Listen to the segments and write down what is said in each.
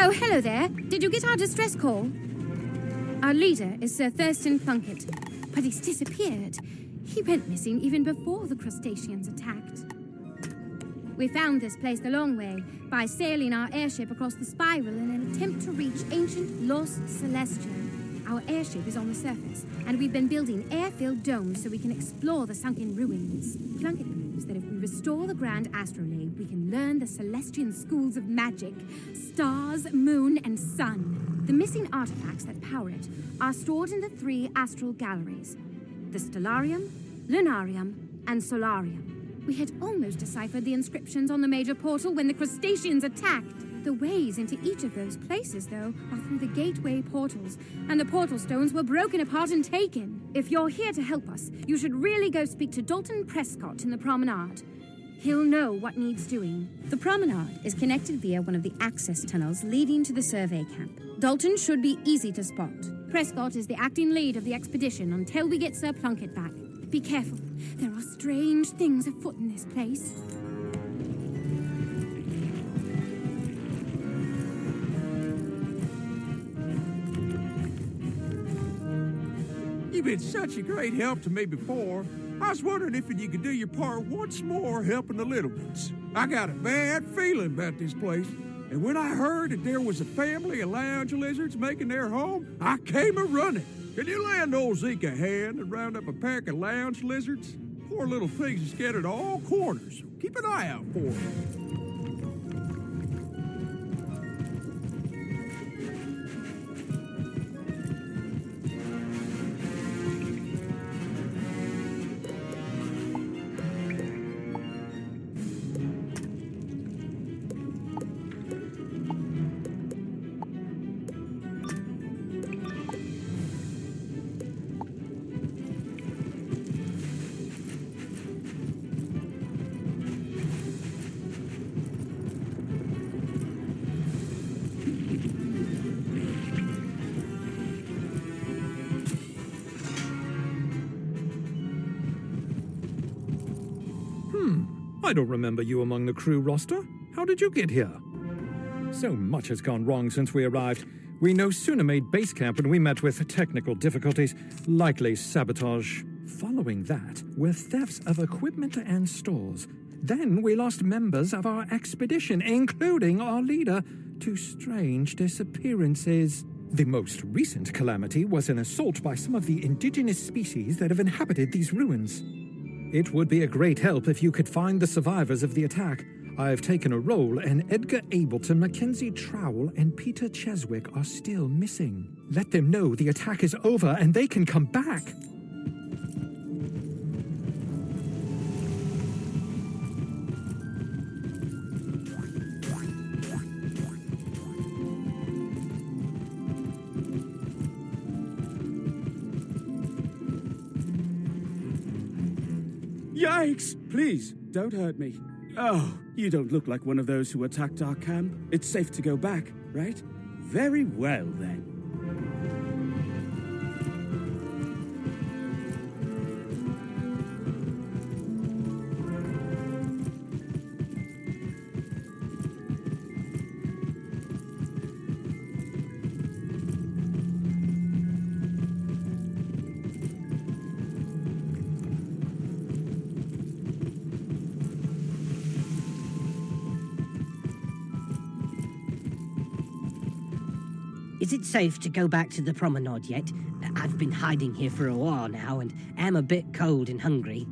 Oh, hello there. Did you get our distress call? Our leader is Sir Thurston Plunkett, but he's disappeared. He went missing even before the crustaceans attacked. We found this place the long way by sailing our airship across the spiral in an attempt to reach ancient lost Celestia. Our airship is on the surface, and we've been building air-filled domes so we can explore the sunken ruins. Plunkett believes that if we restore the Grand Astrolabe, we can learn the Celestian schools of magic, stars, moon, and sun. The missing artifacts that power it are stored in the 3 astral galleries: the Stellarium, Lunarium, and Solarium. We had almost deciphered the inscriptions on the major portal when the crustaceans attacked. The ways into each of those places, though, are through the gateway portals, and the portal stones were broken apart and taken. If you're here to help us, you should really go speak to Dalton Prescott in the promenade. He'll know what needs doing. The promenade is connected via one of the access tunnels leading to the survey camp. Dalton should be easy to spot. Prescott is the acting lead of the expedition until we get Sir Plunkett back. Be careful. There are strange things afoot in this place. You've been such a great help to me before. I was wondering if you could do your part once more helping the little ones. I got a bad feeling about this place, and when I heard that there was a family of lounge lizards making their home, I came a-running. Can you lend old Zeke a hand and round up a pack of lounge lizards? Poor little things are scattered all corners, so keep an eye out for them. I don't remember you among the crew roster. How did you get here? So much has gone wrong since we arrived. We no sooner made base camp when we met with technical difficulties, likely sabotage. Following that were thefts of equipment and stores. Then we lost members of our expedition, including our leader, to strange disappearances. The most recent calamity was an assault by some of the indigenous species that have inhabited these ruins. It would be a great help if you could find the survivors of the attack. I've taken a roll, and Edgar Ableton, Mackenzie Trowell, and Peter Cheswick are still missing. Let them know the attack is over and they can come back. Yikes! Please, don't hurt me. Oh, you don't look like one of those who attacked our camp. It's safe to go back, right? Very well, then. Is it safe to go back to the promenade yet? I've been hiding here for a while now and am a bit cold and hungry.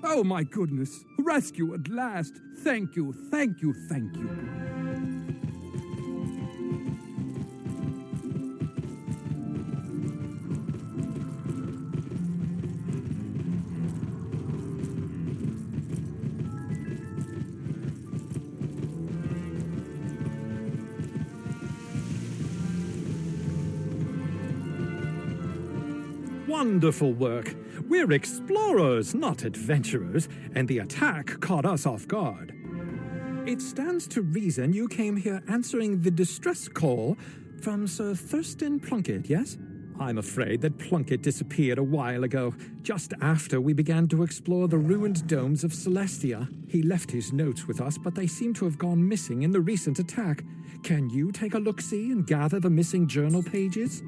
Oh my goodness! Rescue at last! Thank you, thank you, thank you. Wonderful work. We're explorers, not adventurers, and the attack caught us off guard. It stands to reason you came here answering the distress call from Sir Thurston Plunkett, yes? I'm afraid that Plunkett disappeared a while ago, just after we began to explore the ruined domes of Celestia. He left his notes with us, but they seem to have gone missing in the recent attack. Can you take a look-see and gather the missing journal pages?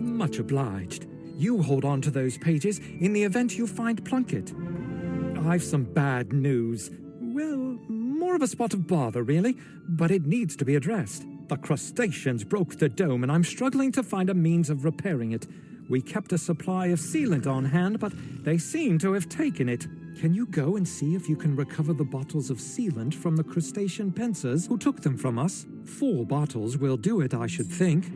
Much obliged. You hold on to those pages in the event you find Plunkett. I've some bad news. Well, more of a spot of bother, really, but it needs to be addressed. The crustaceans broke the dome, and I'm struggling to find a means of repairing it. We kept a supply of sealant on hand, but they seem to have taken it. Can you go and see if you can recover the bottles of sealant from the crustacean pincers who took them from us? 4 bottles will do it, I should think.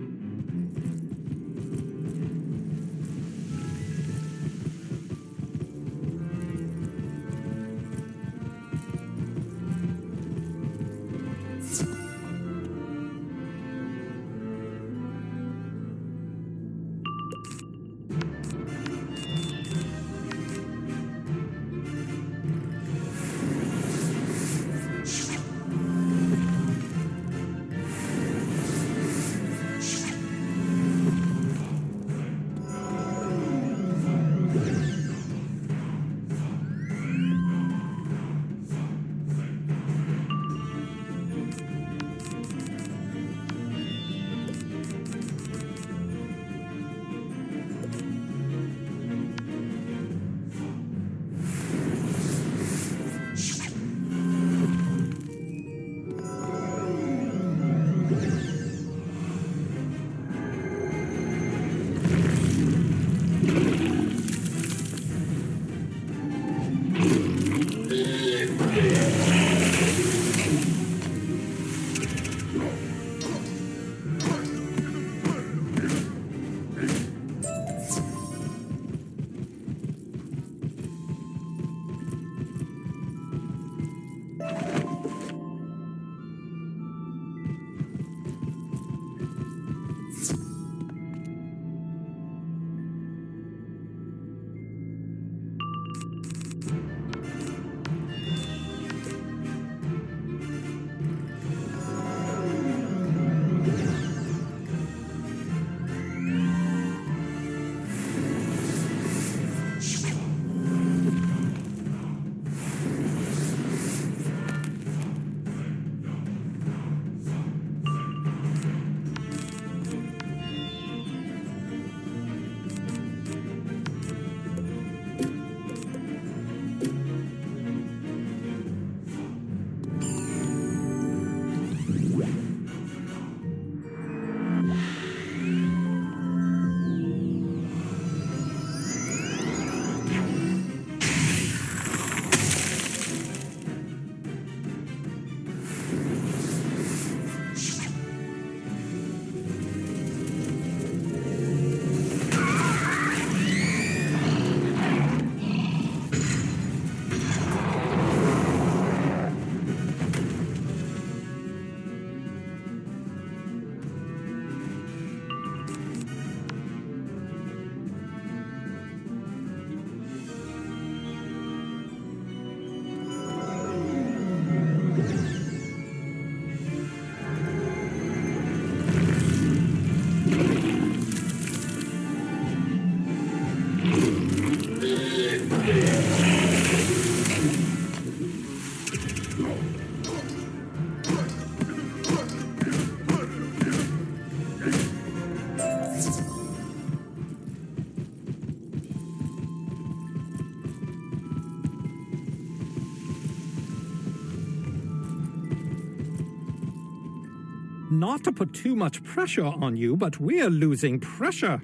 not to put too much pressure on you, but we're losing pressure.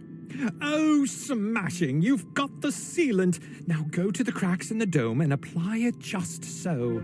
Oh, smashing! You've got the sealant. Now go to the cracks in the dome and apply it just so.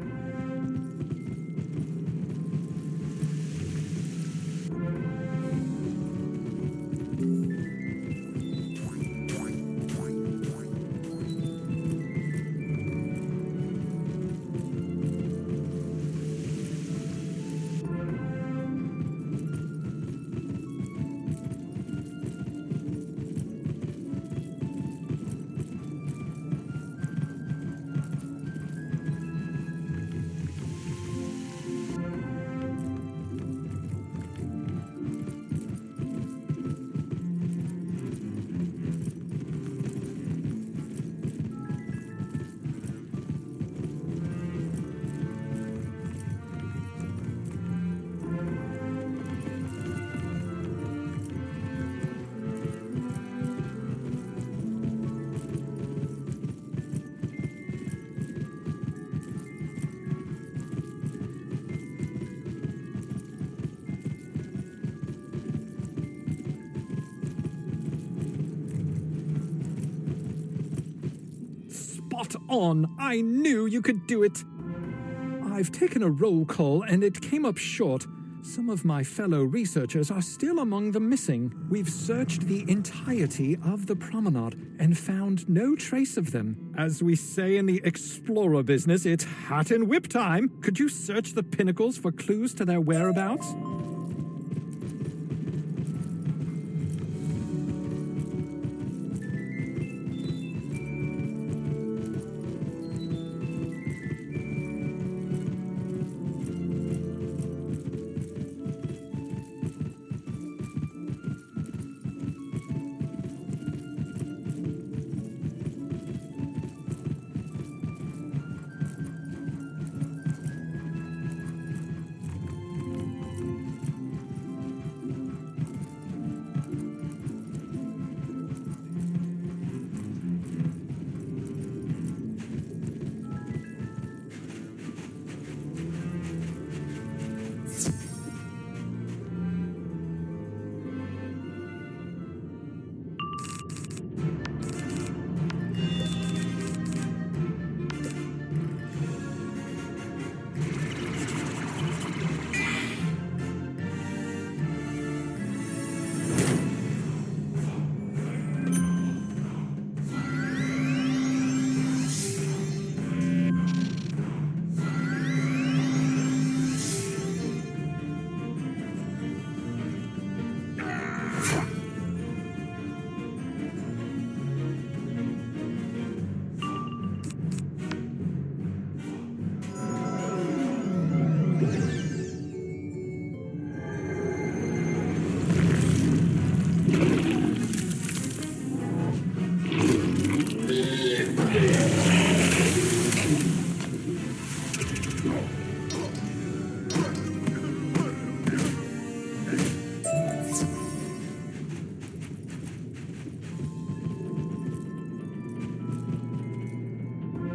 Spot on! I knew you could do it! I've taken a roll call and it came up short. Some of my fellow researchers are still among the missing. We've searched the entirety of the promenade and found no trace of them. As we say in the explorer business, it's hat and whip time. Could you search the pinnacles for clues to their whereabouts?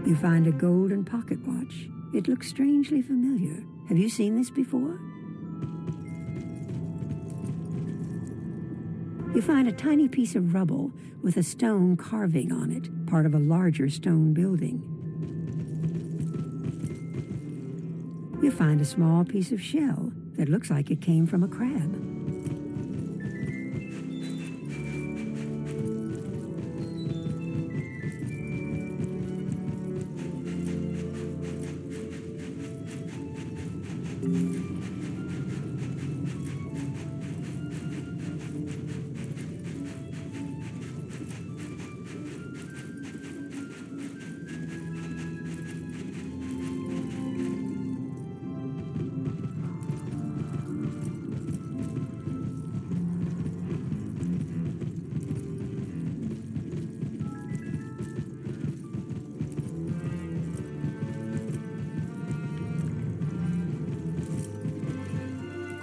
You find a golden pocket watch. It looks strangely familiar. Have you seen this before? You find a tiny piece of rubble with a stone carving on it, part of a larger stone building. You find a small piece of shell that looks like it came from a crab.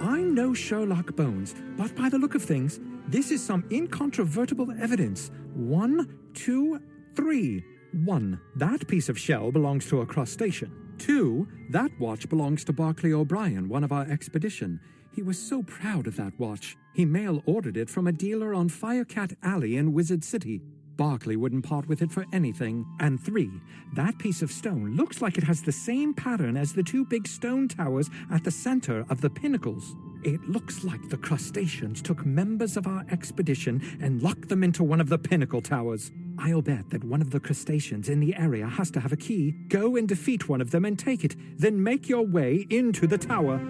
I'm no Sherlock Bones, but by the look of things, this is some incontrovertible evidence. 1, 2, 3. 1. That piece of shell belongs to a crustacean. 2. That watch belongs to Barclay O'Brien, one of our expedition. He was so proud of that watch. He mail-ordered it from a dealer on Firecat Alley in Wizard City. Barkley wouldn't part with it for anything. And 3, that piece of stone looks like it has the same pattern as the 2 big stone towers at the center of the pinnacles. It looks like the crustaceans took members of our expedition and locked them into one of the pinnacle towers. I'll bet that one of the crustaceans in the area has to have a key. Go and defeat one of them and take it, then make your way into the tower.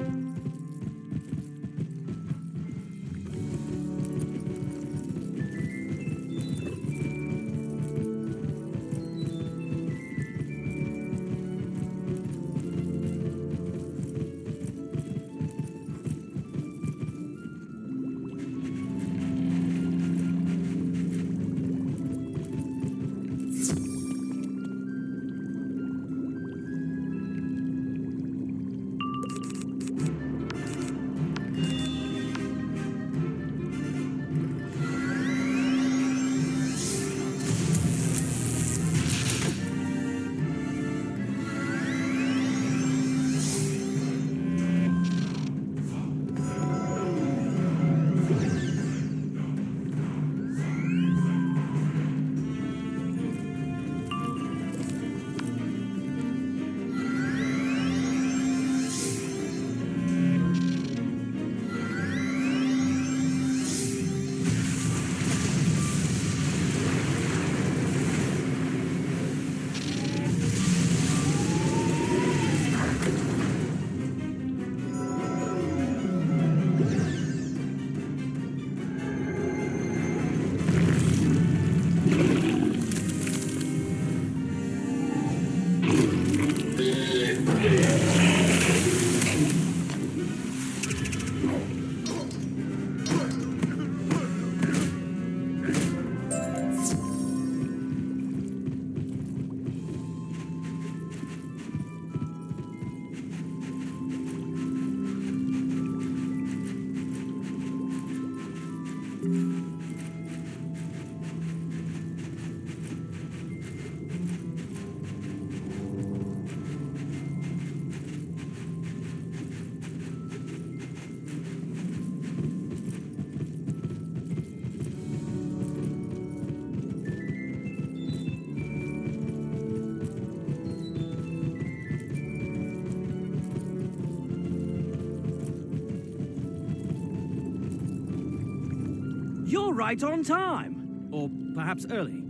You're right on time. Or perhaps early.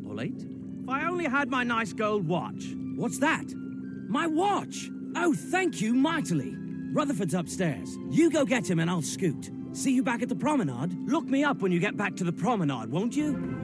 Or late. If I only had my nice gold watch. What's that? My watch! Oh, thank you mightily. Rutherford's upstairs. You go get him and I'll scoot. See you back at the promenade? Look me up when you get back to the promenade, won't you?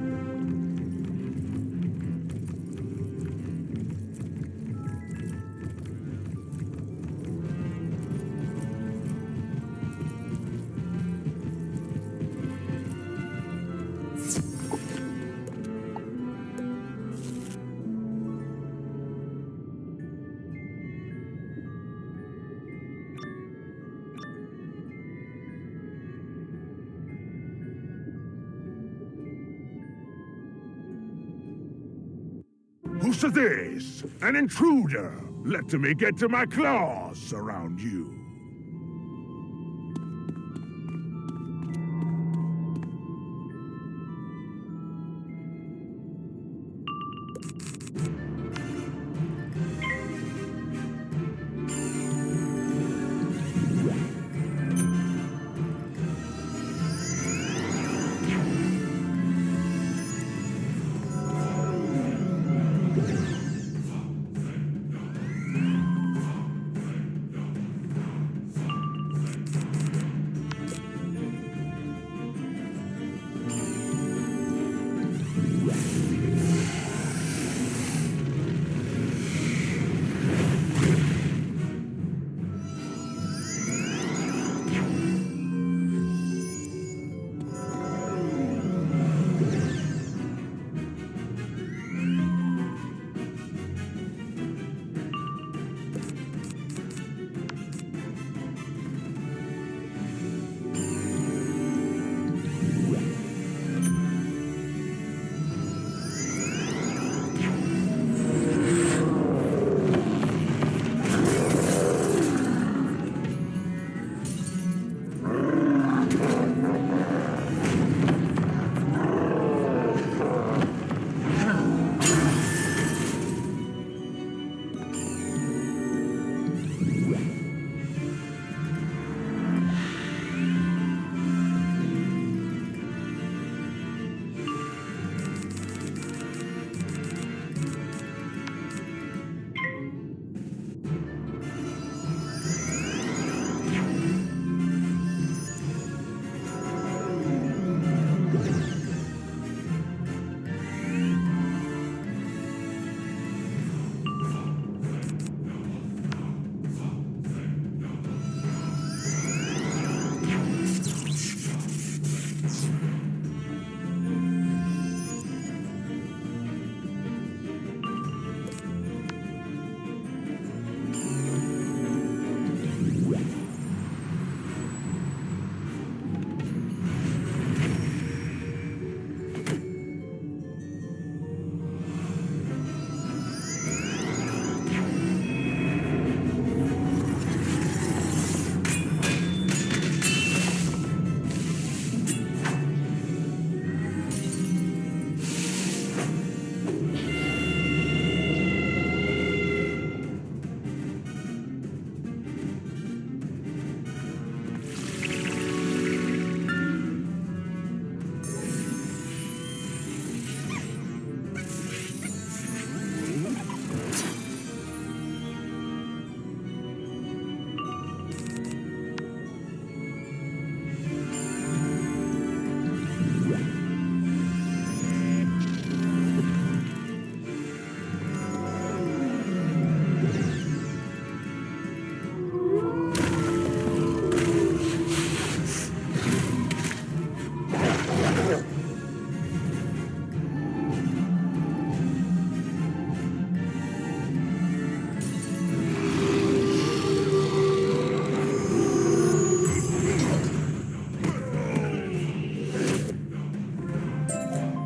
Who's this? An intruder! Let me get to my claws around you.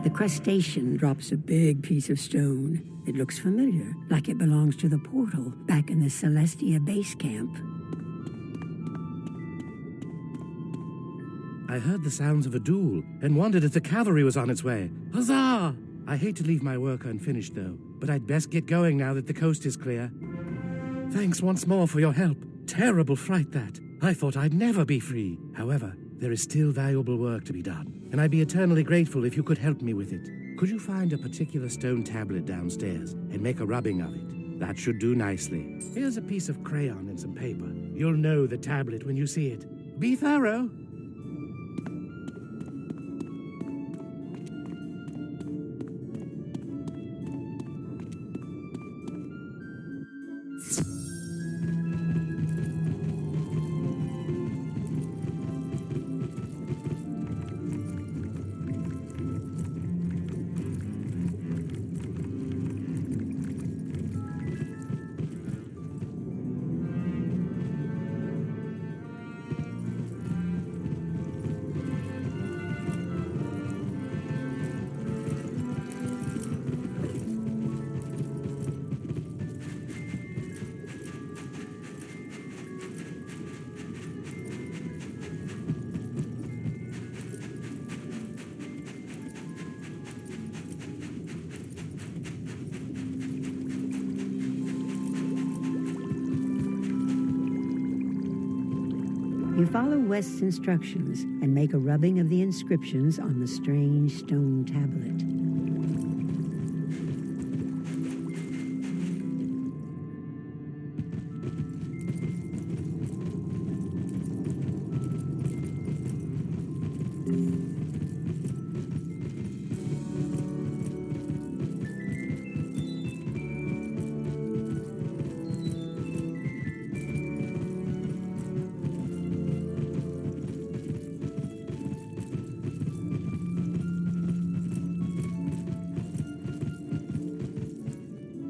The crustacean drops a big piece of stone. It looks familiar, like it belongs to the portal back in the Celestia base camp. I heard the sounds of a duel and wondered if the cavalry was on its way. Huzzah! I hate to leave my work unfinished, though, but I'd best get going now that the coast is clear. Thanks once more for your help. Terrible fright, that. I thought I'd never be free. However, there is still valuable work to be done, and I'd be eternally grateful if you could help me with it. Could you find a particular stone tablet downstairs and make a rubbing of it? That should do nicely. Here's a piece of crayon and some paper. You'll know the tablet when you see it. Be thorough. You follow West's instructions and make a rubbing of the inscriptions on the strange stone tablet.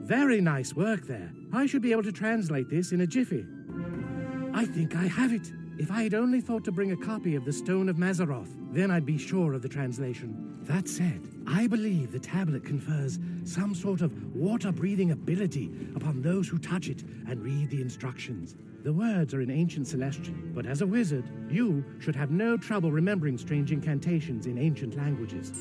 Very nice work there. I should be able to translate this in a jiffy. I think I have it. If I had only thought to bring a copy of the Stone of Mazaroth, then I'd be sure of the translation. That said, I believe the tablet confers some sort of water-breathing ability upon those who touch it and read the instructions. The words are in ancient Celestian, but as a wizard, you should have no trouble remembering strange incantations in ancient languages.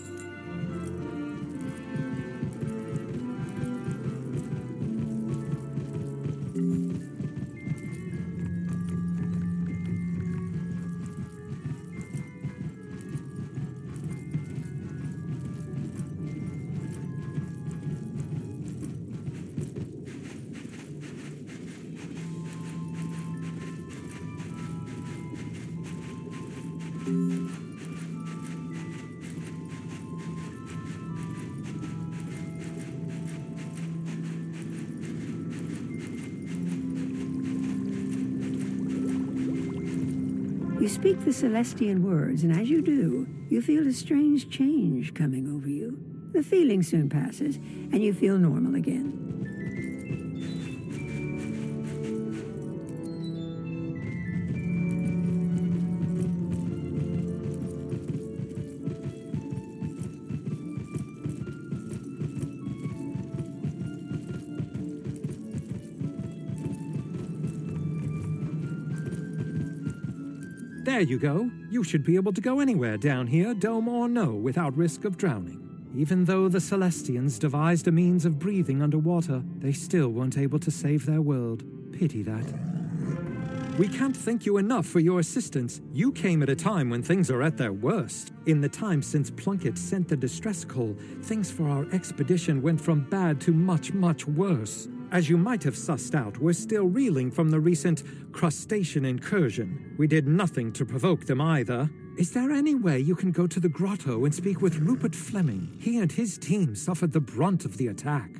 You speak the Celestian words, and as you do, you feel a strange change coming over you. The feeling soon passes, and you feel normal again. There you go. You should be able to go anywhere down here, dome or no, without risk of drowning. Even though the Celestians devised a means of breathing underwater, they still weren't able to save their world. Pity that. We can't thank you enough for your assistance. You came at a time when things are at their worst. In the time since Plunkett sent the distress call, things for our expedition went from bad to much, much worse. As you might have sussed out, we're still reeling from the recent crustacean incursion. We did nothing to provoke them either. Is there any way you can go to the grotto and speak with Rupert Fleming? He and his team suffered the brunt of the attack.